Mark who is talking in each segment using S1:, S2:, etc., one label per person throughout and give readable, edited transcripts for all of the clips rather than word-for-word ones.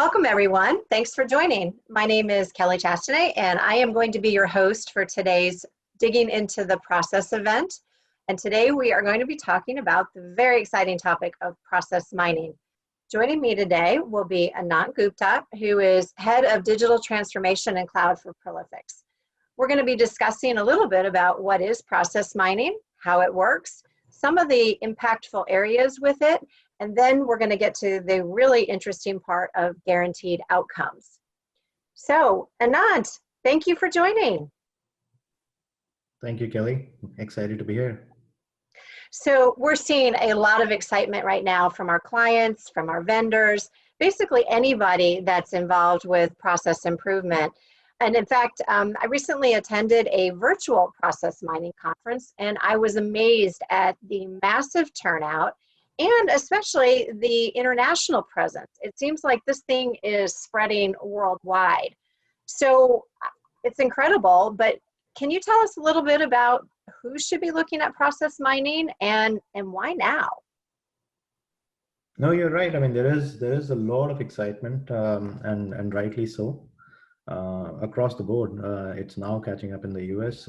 S1: Welcome, everyone. Thanks for joining. My name is Kelly Chastanay, and I am going to be your host for today's Digging into the Process event. And today we are going to be talking about the very exciting topic of process mining. Joining me today will be Anant Gupta, who is Head of Digital Transformation and Cloud for Prolifics. We're going to be discussing a little bit about what is process mining, how it works, some of the impactful areas with it, and then we're going to get to the really interesting part of guaranteed outcomes. So, Anant, thank you for joining.
S2: Thank you, Kelly. Excited to be here.
S1: So we're seeing a lot of excitement right now from our clients, from our vendors, basically anybody that's involved with process improvement. And in fact, I recently attended a virtual process mining conference, and I was amazed at the massive turnout and especially the international presence. It seems like this thing is spreading worldwide. So it's incredible, but can you tell us a little bit about who should be looking at process mining and why now?
S2: No, you're right. I mean, there is a lot of excitement, and rightly so, across the board. It's now catching up in the US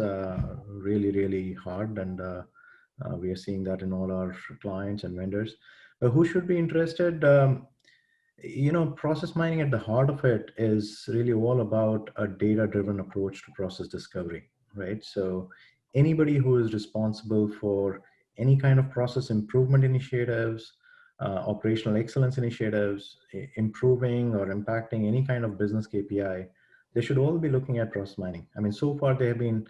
S2: really hard, and we are seeing that in all our clients and vendors. Who should be interested? Process mining at the heart of it is really all about a data-driven approach to process discovery, right? So anybody who is responsible for any kind of process improvement initiatives, operational excellence initiatives, improving or impacting any kind of business KPI, they should all be looking at process mining. I mean, so far they have been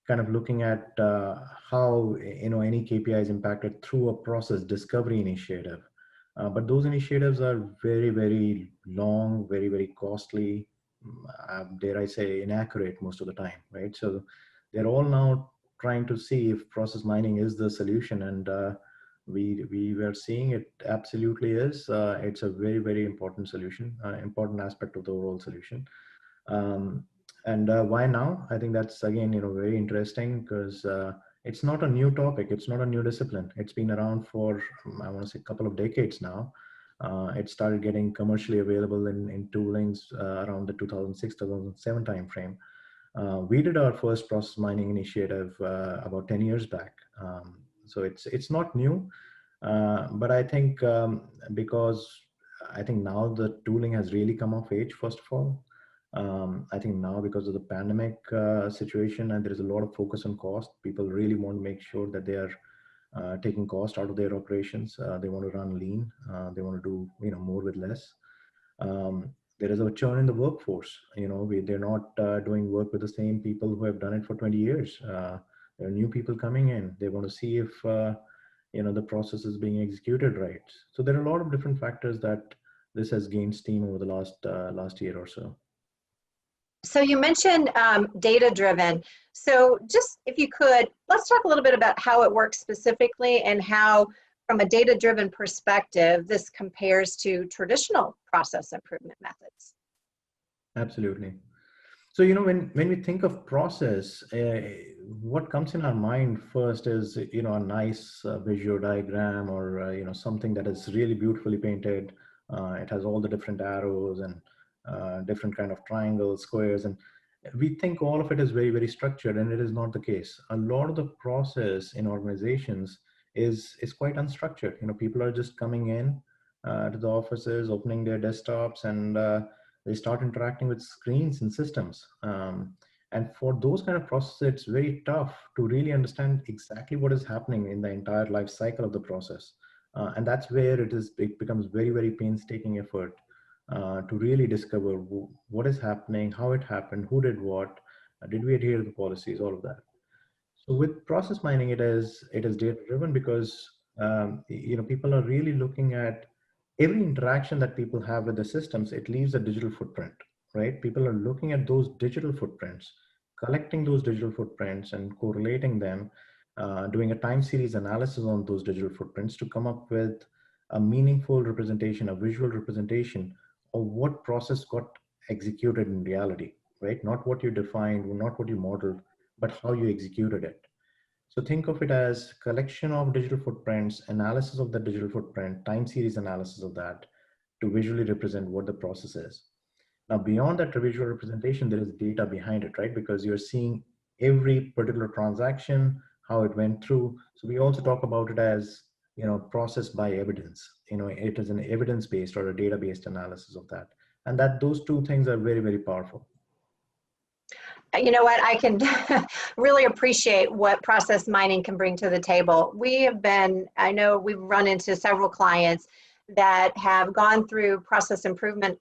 S2: kind of looking at how any KPI is impacted through a process discovery initiative. But those initiatives are very long, very costly, dare I say inaccurate most of the time, right? So they're all now trying to see if process mining is the solution, and we were seeing it absolutely is. It's a very important solution, important aspect of the overall solution. And why now? I think that's again, very interesting because it's not a new topic. It's not a new discipline. It's been around for, I want to say, a couple of decades now. It started getting commercially available in toolings around the 2006, 2007 timeframe. We did our first process mining initiative about 10 years back. So it's not new, but I think because I think now the tooling has really come of age, first of all. I think now because of the pandemic situation, and there is a lot of focus on cost, people really want to make sure that they are taking cost out of their operations. They want to run lean. They want to do more with less. There is a churn in the workforce. They're not doing work with the same people who have done it for 20 years. There are new people coming in. They want to see if the process is being executed right. So there are a lot of different factors that this has gained steam over the last year or so.
S1: So you mentioned data-driven. So just if you could, let's talk a little bit about how it works specifically and how, from a data-driven perspective, this compares to traditional process improvement methods.
S2: Absolutely. So, when we think of process, what comes in our mind first is, a nice visual diagram or, something that is really beautifully painted. It has all the different arrows and different kind of triangles, squares, and we think all of it is very structured, and it is not the case. A lot of the process in organizations is quite unstructured. People are just coming in to the offices, opening their desktops, and they start interacting with screens and systems. And for those kind of processes, it's very tough to really understand exactly what is happening in the entire life cycle of the process. And that's where it becomes very painstaking effort to really discover what is happening, how it happened, who did what, did we adhere to the policies, all of that. So with process mining, it is data driven because people are really looking at every interaction that people have with the systems. It leaves a digital footprint, right? People are looking at those digital footprints, collecting those digital footprints and correlating them, doing a time series analysis on those digital footprints to come up with a meaningful representation, a visual representation of what process got executed in reality, right? Not what you defined, not what you modeled, but how you executed it. So think of it as collection of digital footprints, analysis of the digital footprint, time series analysis of that, to visually represent what the process is. Now, beyond that visual representation, there is data behind it, right? Because you're seeing every particular transaction, how it went through. So we also talk about it as, process by evidence. It is an evidence-based or a data-based analysis of that. And that those two things are very, very powerful.
S1: You know what, I can really appreciate what process mining can bring to the table. I know we've run into several clients that have gone through process improvement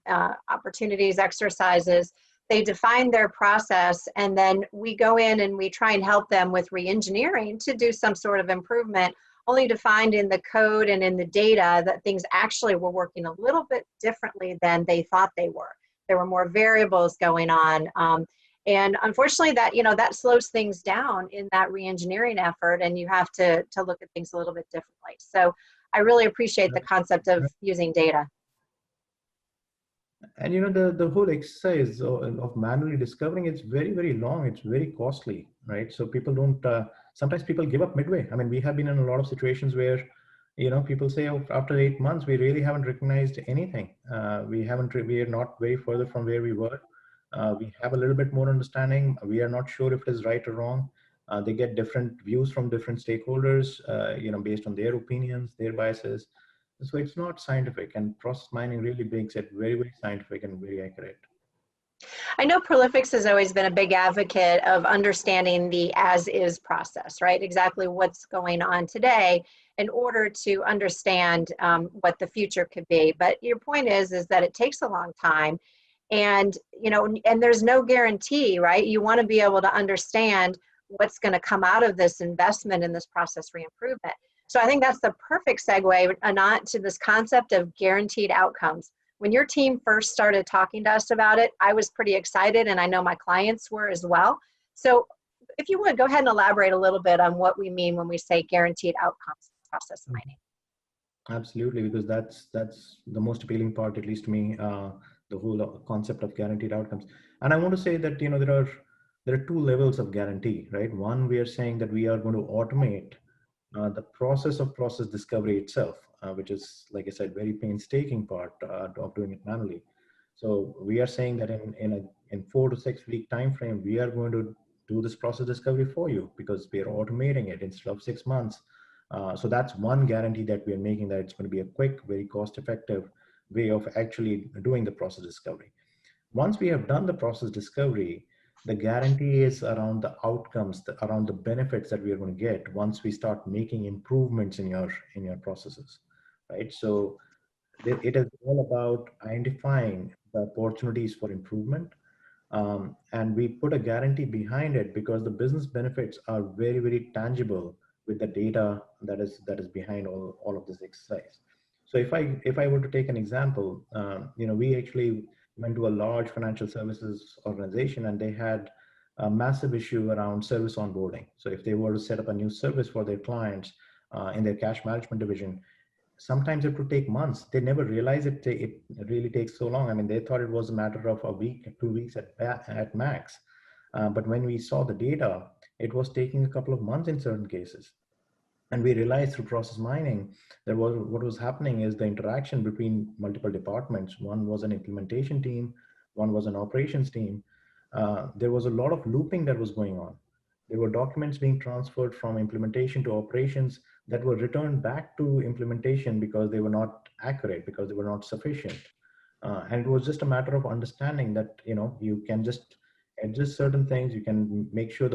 S1: opportunities, exercises. They define their process, and then we go in and we try and help them with re-engineering to do some sort of improvement, only to find in the code and in the data that things actually were working a little bit differently than they thought they were. There were more variables going on. And unfortunately that slows things down in that re-engineering effort, and you have to look at things a little bit differently. So I really appreciate the concept of using data.
S2: And the whole exercise of manually discovering, it's very, very long. It's very costly, right? So people don't, sometimes people give up midway. I mean, we have been in a lot of situations where, people say, oh, after 8 months, we really haven't recognized anything. We are not very further from where we were. We have a little bit more understanding. We are not sure if it is right or wrong. They get different views from different stakeholders, based on their opinions, their biases. So it's not scientific, and process mining really makes it very, very scientific and very accurate.
S1: I know Prolifics has always been a big advocate of understanding the as-is process, right? Exactly what's going on today in order to understand what the future could be. But your point is that it takes a long time, and and there's no guarantee, right? You want to be able to understand what's going to come out of this investment in this process re-improvement. So I think that's the perfect segue, Anant, to this concept of guaranteed outcomes. When your team first started talking to us about it, I was pretty excited, and I know my clients were as well. So if you would, go ahead and elaborate a little bit on what we mean when we say guaranteed outcomes in process mining.
S2: Absolutely, because that's the most appealing part, at least to me, the whole concept of guaranteed outcomes. And I want to say that, there are two levels of guarantee, right? One, we are saying that we are going to automate the process of process discovery itself, which is, like I said, very painstaking part of doing it manually. So we are saying that in 4 to 6 week time frame, we are going to do this process discovery for you because we are automating it instead of 6 months. So that's one guarantee that we are making, that it's going to be a quick, very cost-effective way of actually doing the process discovery. Once we have done the process discovery, the guarantee is around the outcomes, around the benefits that we are going to get once we start making improvements in your processes, right? So it is all about identifying the opportunities for improvement, and we put a guarantee behind it because the business benefits are very, very tangible with the data that is behind all of this exercise. So if I were to take an example, we actually went to a large financial services organization, and they had a massive issue around service onboarding. So if they were to set up a new service for their clients in their cash management division, sometimes it would take months. They never realized it really takes so long. I mean, they thought it was a matter of a week, 2 weeks at max. But when we saw the data, it was taking a couple of months in certain cases. And we realized through process mining that what was happening is the interaction between multiple departments. One was an implementation team, one was an operations team. There was a lot of looping that was going on. There were documents being transferred from implementation to operations that were returned back to implementation because they were not accurate, because they were not sufficient. And it was just a matter of understanding that, you can just adjust certain things. You can make sure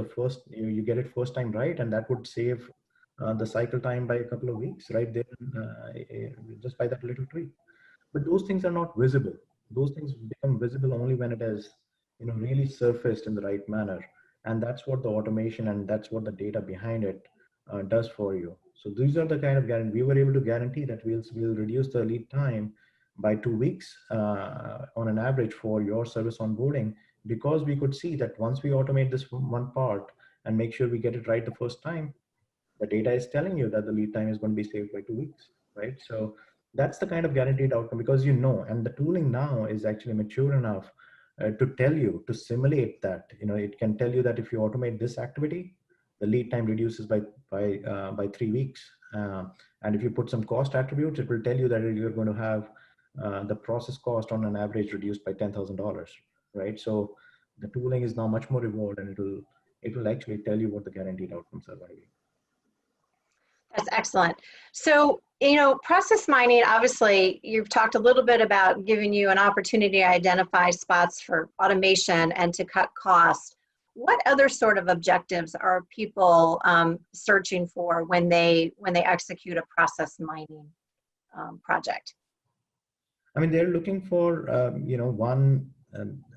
S2: you get it first time right, and that would save the cycle time by a couple of weeks, right there, just by that little tweak. But those things are not visible. Those things become visible only when it is, really surfaced in the right manner. And that's what the automation and that's what the data behind it does for you. So these are the kind of guarantee. We were able to guarantee that we'll reduce the lead time by 2 weeks on an average for your service onboarding, because we could see that once we automate this one part and make sure we get it right the first time, the data is telling you that the lead time is going to be saved by 2 weeks, right? So that's the kind of guaranteed outcome, because and the tooling now is actually mature enough to tell you, to simulate that. It can tell you that if you automate this activity, the lead time reduces by 3 weeks. And if you put some cost attributes, it will tell you that you're going to have the process cost on an average reduced by $10,000, right? So the tooling is now much more evolved, and it will actually tell you what the guaranteed outcomes are going to be.
S1: That's excellent. So, process mining, obviously, you've talked a little bit about giving you an opportunity to identify spots for automation and to cut costs. What other sort of objectives are people searching for when they execute a process mining project?
S2: I mean, they're looking for, one,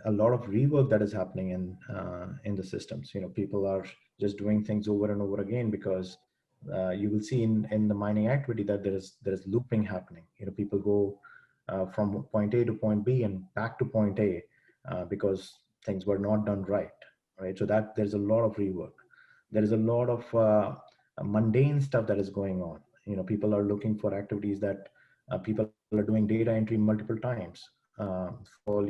S2: a lot of rework that is happening in the systems. People are just doing things over and over again because you will see in the mining activity that there is looping happening. People go from point A to point B and back to point A because things were not done right? So that there's a lot of rework. There is a lot of mundane stuff that is going on. People are looking for activities that people are doing data entry multiple times. For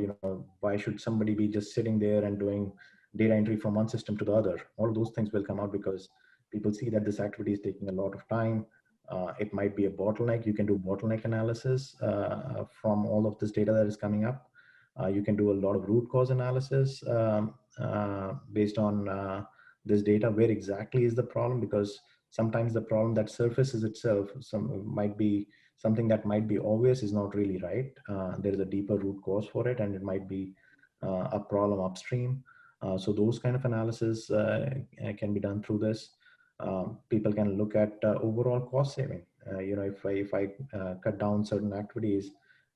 S2: why should somebody be just sitting there and doing data entry from one system to the other? All of those things will come out because people see that this activity is taking a lot of time. It might be a bottleneck. You can do bottleneck analysis from all of this data that is coming up. You can do a lot of root cause analysis based on this data. Where exactly is the problem? Because sometimes the problem that surfaces itself might be something that might be obvious is not really right. There is a deeper root cause for it, and it might be a problem upstream. So those kind of analysis can be done through this. People can look at overall cost saving. If I cut down certain activities,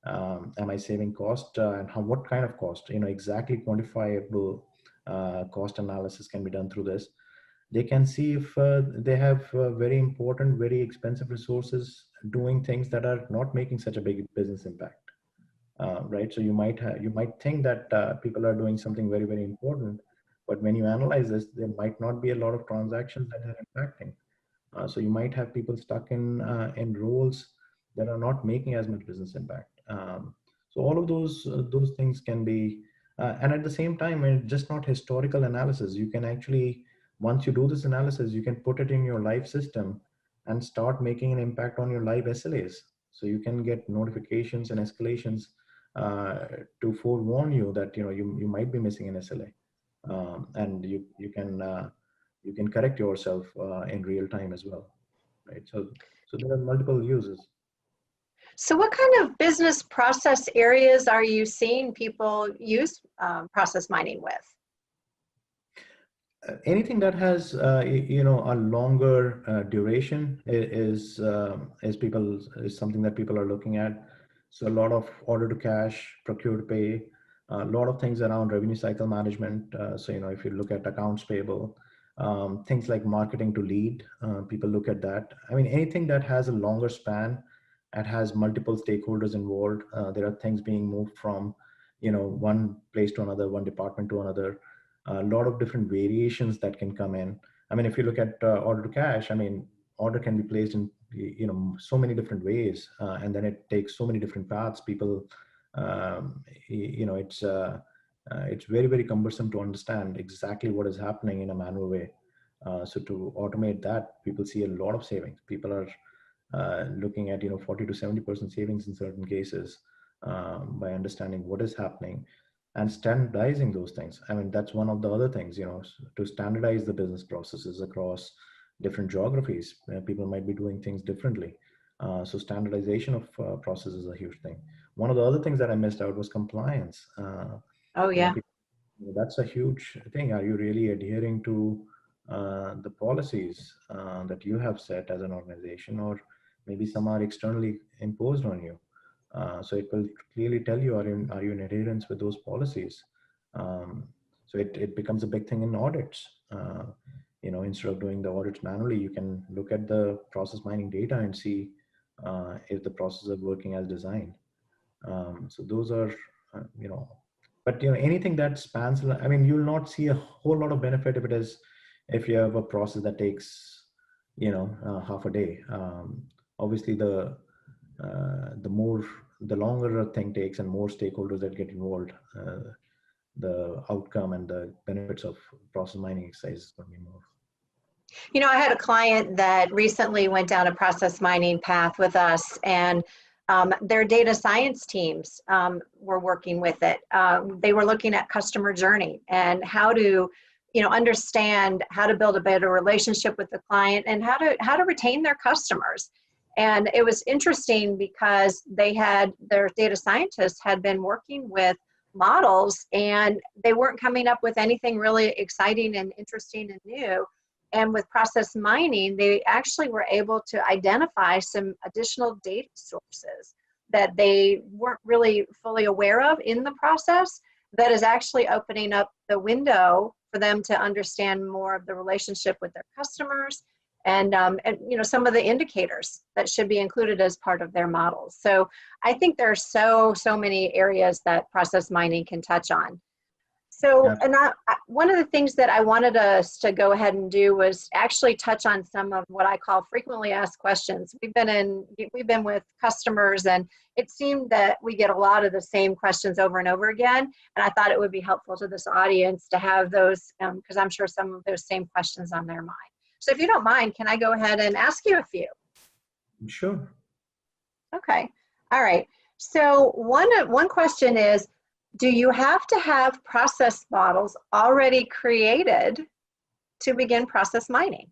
S2: am I saving cost, and what kind of cost? Exactly quantifiable cost analysis can be done through this. They can see if they have very important, very expensive resources doing things that are not making such a big business impact, right? So you might think that people are doing something very, very important, but when you analyze this, there might not be a lot of transactions that are impacting. So you might have people stuck in roles that are not making as much business impact. So all of those things can be, and at the same time, it's just not historical analysis. You can actually, once you do this analysis, you can put it in your live system and start making an impact on your live SLAs. So you can get notifications and escalations to forewarn you that you might be missing an SLA, and you can correct yourself in real time as well, right? So there are multiple uses.
S1: So what kind of business process areas are you seeing people use process mining with?
S2: Anything that has a longer duration is something that people are looking at. So a lot of order to cash, procure to pay, a lot of things around revenue cycle management. So if you look at accounts payable, things like marketing to lead, people look at that. I mean, anything that has a longer span and has multiple stakeholders involved. There are things being moved from one place to another, one department to another. A lot of different variations that can come in. I mean, if you look at order to cash, I mean, order can be placed in so many different ways, and then it takes so many different paths. People, it's very, very cumbersome to understand exactly what is happening in a manual way. So to automate that, people see a lot of savings. People are looking at 40 to 70% savings in certain cases by understanding what is happening and standardizing those things. I mean, that's one of the other things, to standardize the business processes across different geographies. People might be doing things differently. So standardization of processes is a huge thing. One of the other things that I missed out was compliance.
S1: Oh, yeah.
S2: That's a huge thing. Are you really adhering to the policies that you have set as an organization, or maybe some are externally imposed on you? So it will clearly tell you, are you in adherence with those policies? So it becomes a big thing in audits. Instead of doing the audits manually, you can look at the process mining data and see if the processes are working as designed. So those are, but anything that spans, I mean, you'll not see a whole lot of benefit if you have a process that takes, half a day. Obviously, the longer a thing takes and more stakeholders that get involved, the outcome and the benefits of process mining exercise is going to be more.
S1: I had a client that recently went down a process mining path with us, and Their data science teams were working with it. They were looking at customer journey and how to, understand how to build a better relationship with the client and how to retain their customers. And it was interesting because their data scientists had been working with models and they weren't coming up with anything really exciting and interesting and new. And with process mining, they actually were able to identify some additional data sources that they weren't really fully aware of in the process that is actually opening up the window for them to understand more of the relationship with their customers and some of the indicators that should be included as part of their models. So I think there are so many areas that process mining can touch on. So, and one of the things that I wanted us to go ahead and do was actually touch on some of what I call frequently asked questions. We've been with customers, and it seemed that we get a lot of the same questions over and over again. And I thought it would be helpful to this audience to have those, because I'm sure some of those same questions on their mind. So if you don't mind, can I go ahead and ask you a few?
S2: Sure.
S1: Okay. All right. So one question is, do you have to have process models already created to begin process mining?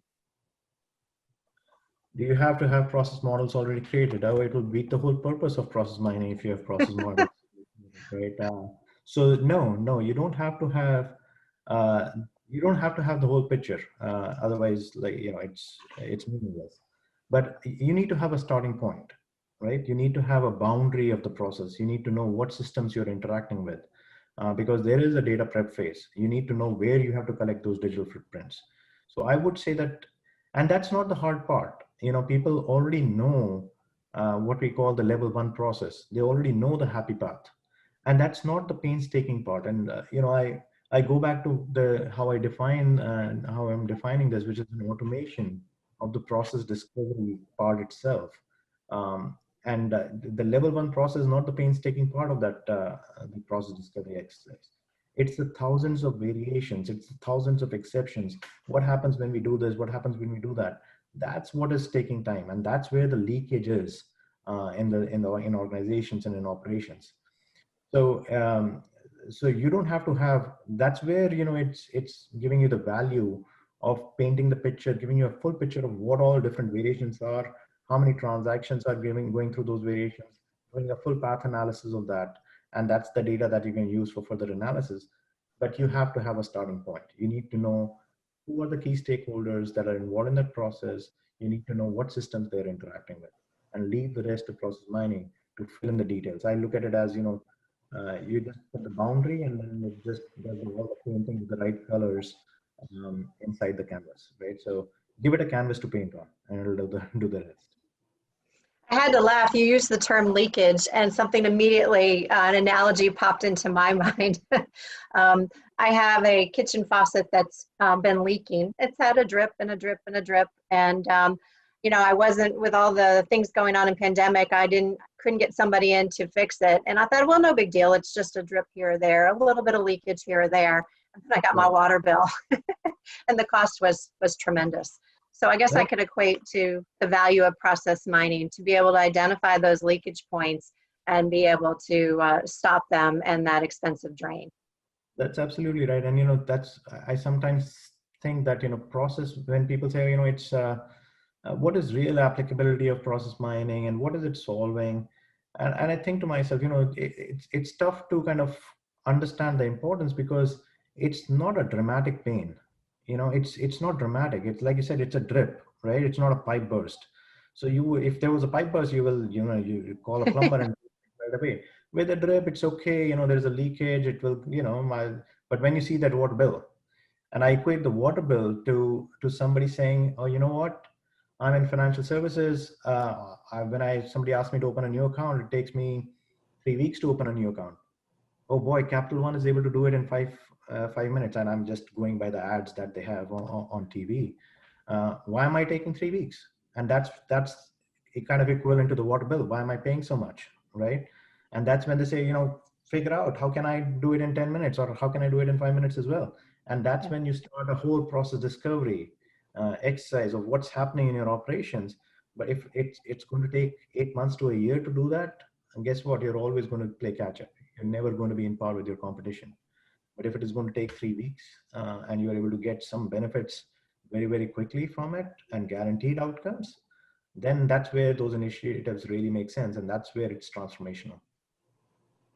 S2: Do you have to have process models already created? Oh, it will beat the whole purpose of process mining if you have process models, right? So no, you don't have to have the whole picture. Otherwise, it's meaningless. But you need to have a starting point, right? You need to have a boundary of the process. You need to know what systems you're interacting with, because there is a data prep phase. You need to know where you have to collect those digital footprints. So I would say that, and that's not the hard part. People already know what we call the level 1 process. They already know the happy path, and that's not the painstaking part. And I go back to how how I'm defining this, which is an automation of the process discovery part itself. And the level 1 process is not the painstaking part of that the process discovery exercise. It's the thousands of variations. It's the thousands of exceptions. What happens when we do this? What happens when we do that? That's what is taking time, and that's where the leakage is in organizations and in operations. So you don't have to have. That's where it's giving you the value of painting the picture, giving you a full picture of what all different variations are, how many transactions are going through those variations, doing a full path analysis of that, and that's the data that you can use for further analysis. But you have to have a starting point. You need to know who are the key stakeholders that are involved in that process. You need to know what systems they're interacting with, and leave the rest to process mining to fill in the details. I look at it as, you just put the boundary and then it just does all the painting with the right colors inside the canvas, right? So give it a canvas to paint on and it'll do the rest.
S1: I had to laugh. You used the term leakage, and something immediately, an analogy popped into my mind. I have a kitchen faucet that's been leaking. It's had a drip and a drip and a drip. And, I wasn't, with all the things going on in pandemic, couldn't get somebody in to fix it. And I thought, well, no big deal. It's just a drip here or there, a little bit of leakage here or there. And then I got my water bill and the cost was tremendous. So I guess I could equate to the value of process mining to be able to identify those leakage points and be able to stop them and that expensive drain.
S2: That's absolutely right. And, I sometimes think that, process, when people say, it's, what is real applicability of process mining and what is it solving? And I think to myself, it's tough to kind of understand the importance because it's not a dramatic pain. It's not dramatic. It's like you said, it's a drip, right? It's not a pipe burst. So if there was a pipe burst, you call a plumber and right away. With a drip, it's okay. There's a leakage. It will, but when you see that water bill, and I equate the water bill to somebody saying, oh, you know what? I'm in financial services. When somebody asks me to open a new account, it takes me 3 weeks to open a new account. Oh boy, Capital One is able to do it in 5 minutes, and I'm just going by the ads that they have on TV. Why am I taking 3 weeks? And that's kind of equivalent to the water bill. Why am I paying so much, right? And that's when they say, figure out how can I do it in 10 minutes, or how can I do it in 5 minutes as well? And that's when you start a whole process discovery exercise of what's happening in your operations, But if it's going to take 8 months to a year to do that, and guess what? You're always going to play catch up. You're never going to be in par with your competition. But if it is going to take 3 weeks and you're able to get some benefits very, very quickly from it and guaranteed outcomes, then that's where those initiatives really make sense. And that's where it's transformational.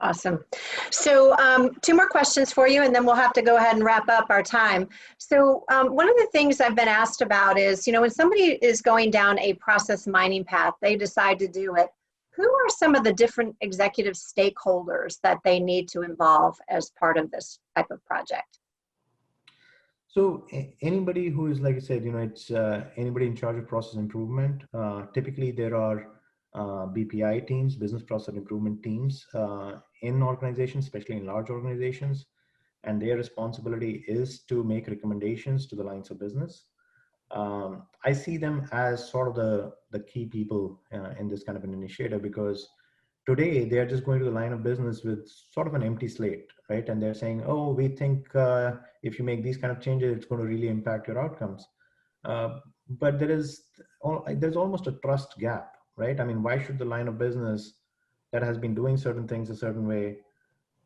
S1: Awesome. So two more questions for you, and then we'll have to go ahead and wrap up our time. So one of the things I've been asked about is, when somebody is going down a process mining path, they decide to do it. Who are some of the different executive stakeholders that they need to involve as part of this type of project?
S2: So anybody who is, like I said, it's anybody in charge of process improvement. Typically, there are BPI teams, business process improvement teams in organizations, especially in large organizations, and their responsibility is to make recommendations to the lines of business. I see them as sort of the key people in this kind of an initiative, because today they are just going to the line of business with sort of an empty slate, right? And they're saying, oh, we think if you make these kind of changes, it's going to really impact your outcomes. But there's almost a trust gap, right? I mean, why should the line of business that has been doing certain things a certain way,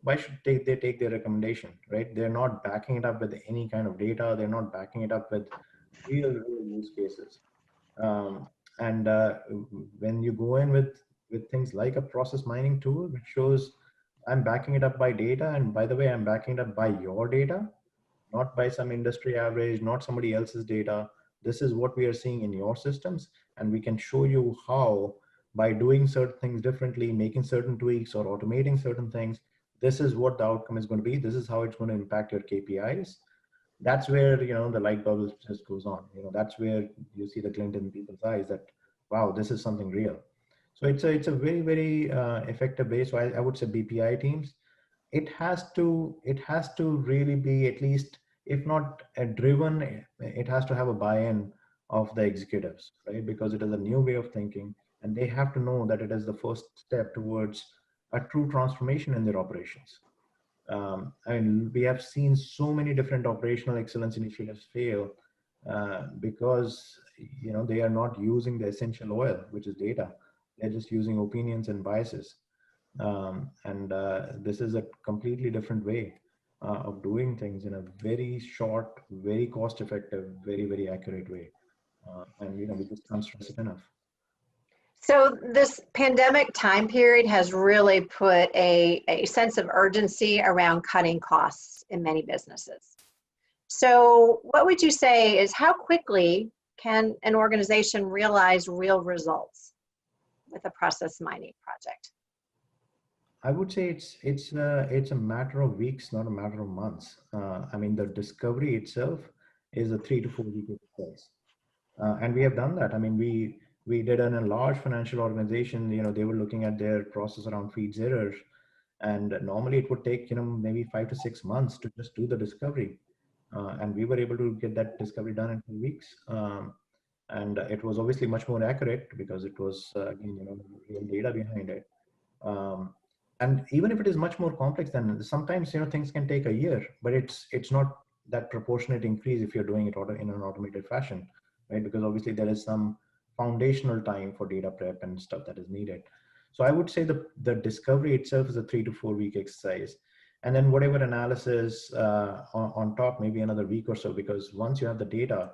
S2: why should they take their recommendation, right? They're not backing it up with any kind of data. They're not backing it up with real use cases. And when you go in with things like a process mining tool, which shows I'm backing it up by data, and by the way, I'm backing it up by your data, not by some industry average, not somebody else's data. This is what we are seeing in your systems, and we can show you how, by doing certain things differently, making certain tweaks or automating certain things, this is what the outcome is going to be. This is how it's going to impact your KPIs. That's where the light bulb just goes on. That's where you see the glint in people's eyes that, wow, this is something real. So it's a very, very effective way. So I would say BPI teams. It has to really be, at least if not driven, it has to have a buy-in of the executives, right? Because it is a new way of thinking, and they have to know that it is the first step towards a true transformation in their operations. I mean, we have seen so many different operational excellence initiatives fail because they are not using the essential oil, which is data. They're just using opinions and biases, and this is a completely different way of doing things in a very short, very cost-effective, very, very accurate way, and we just can't stress it enough.
S1: So this pandemic time period has really put a sense of urgency around cutting costs in many businesses. So what would you say is, how quickly can an organization realize real results with a process mining project?
S2: I would say it's a matter of weeks, not a matter of months. I mean, the discovery itself is a 3 to 4 week exercise. And we have done that. I mean, we did in a large financial organization, they were looking at their process around feeds errors. And normally it would take, maybe 5 to 6 months to just do the discovery. And we were able to get that discovery done in 2 weeks. And it was obviously much more accurate because it was, again, real data behind it. And even if it is much more complex, then sometimes, things can take a year, but it's not that proportionate increase if you're doing it in an automated fashion, right? Because obviously there is some foundational time for data prep and stuff that is needed. So I would say the discovery itself is a 3 to 4 week exercise. And then whatever analysis on top, maybe another week or so, because once you have the data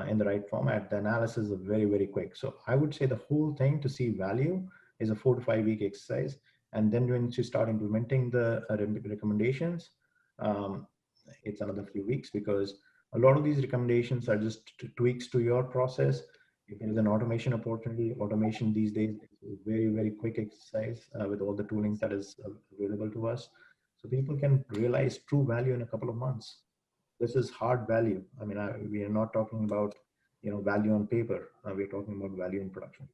S2: in the right format, the analysis is very, very quick. So I would say the whole thing to see value is a 4 to 5 week exercise. And then when you start implementing the recommendations, it's another few weeks, because a lot of these recommendations are just tweaks to your process. If there is an automation opportunity, automation these days is a very, very quick exercise with all the tooling that is available to us. So people can realize true value in a couple of months. This is hard value. I mean, we are not talking about value on paper. We're talking about value in production.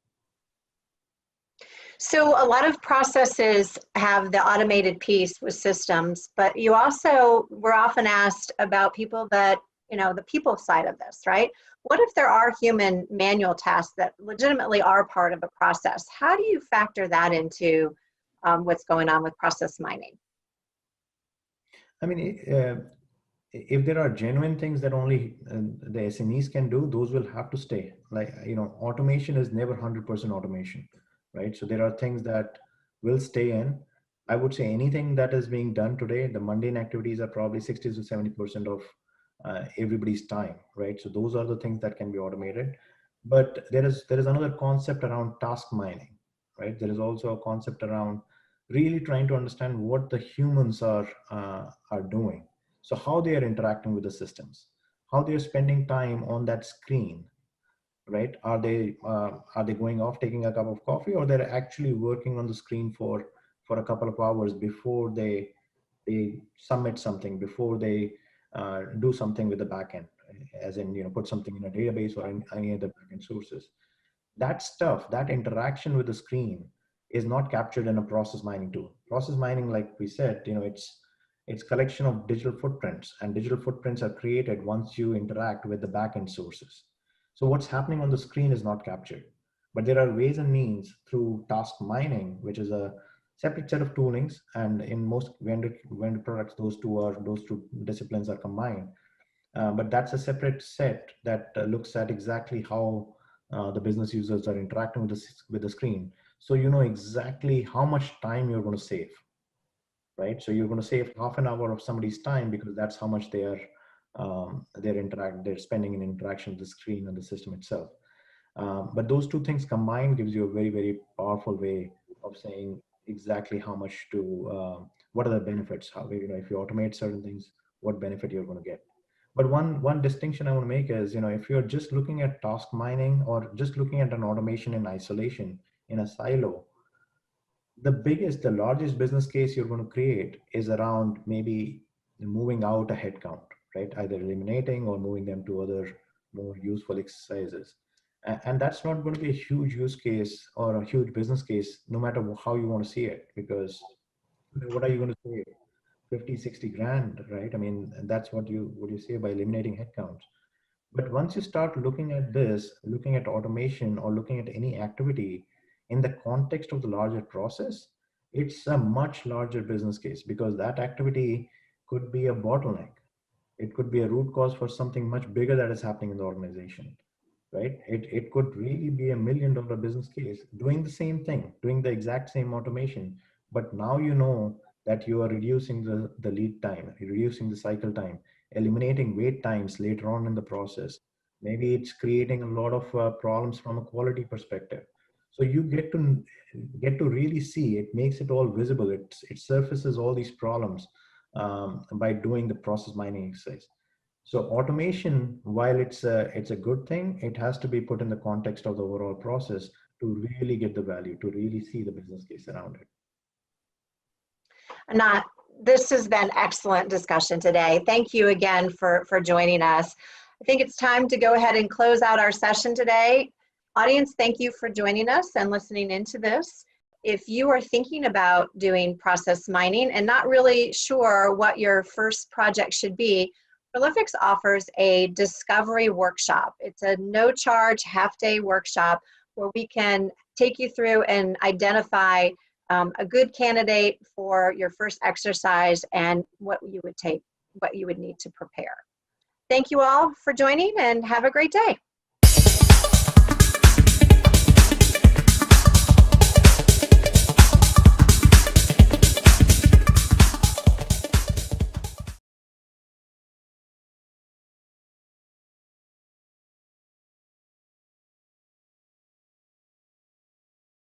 S1: So a lot of processes have the automated piece with systems, but you also were often asked about people that, the people side of this, right? What if there are human manual tasks that legitimately are part of a process? How do you factor that into what's going on with process mining?
S2: I mean, if there are genuine things that only the SMEs can do, those will have to stay. Like, automation is never 100% automation, right? So there are things that will stay in. I would say anything that is being done today, the mundane activities are probably 60 to 70% of everybody's time, right? So those are the things that can be automated. But there is another concept around task mining, right? There is also a concept around really trying to understand what the humans are doing. So how they are interacting with the systems, how they are spending time on that screen, right? Are they going off taking a cup of coffee, or they're actually working on the screen for a couple of hours before they submit something, before they do something with the backend, as in put something in a database or in any other backend sources. That stuff, that interaction with the screen is not captured in a process mining tool. Process mining, like we said, it's collection of digital footprints, and digital footprints are created once you interact with the backend sources. So what's happening on the screen is not captured, but there are ways and means through task mining, which is a separate set of toolings, and in most vendor products, those two disciplines are combined. But that's a separate set that looks at exactly how the business users are interacting with the screen. So you know exactly how much time you're going to save, right? So you're going to save half an hour of somebody's time because that's how much they're spending in interaction with the screen and the system itself. But those two things combined gives you a very, very powerful way of saying exactly how much what are the benefits, how, if you automate certain things, what benefit you're going to get. But one distinction I want to make is, if you're just looking at task mining or just looking at an automation in isolation, in a silo, the largest business case you're going to create is around maybe moving out a headcount, right? Either eliminating or moving them to other more useful exercises. And that's not going to be a huge use case or a huge business case, no matter how you want to see it, because what are you going to save? 50, 60 grand, right? I mean, that's what you say by eliminating headcounts. But once you start looking at this, looking at automation or looking at any activity in the context of the larger process, it's a much larger business case because that activity could be a bottleneck. It could be a root cause for something much bigger that is happening in the organization, right? It could really be $1 million business case doing the same thing, doing the exact same automation. But now you know that you are reducing the lead time, reducing the cycle time, eliminating wait times later on in the process. Maybe it's creating a lot of problems from a quality perspective. So you get to really see, it makes it all visible. It surfaces all these problems by doing the process mining exercise. So automation, while it's a good thing, it has to be put in the context of the overall process to really get the value, to really see the business case around it.
S1: Anat, this has been excellent discussion today. Thank you again for joining us. I think it's time to go ahead and close out our session today. Audience, thank you for joining us and listening into this. If you are thinking about doing process mining and not really sure what your first project should be, Prolifics offers a discovery workshop. It's a no-charge half-day workshop where we can take you through and identify a good candidate for your first exercise and what you would need to prepare. Thank you all for joining and have a great day.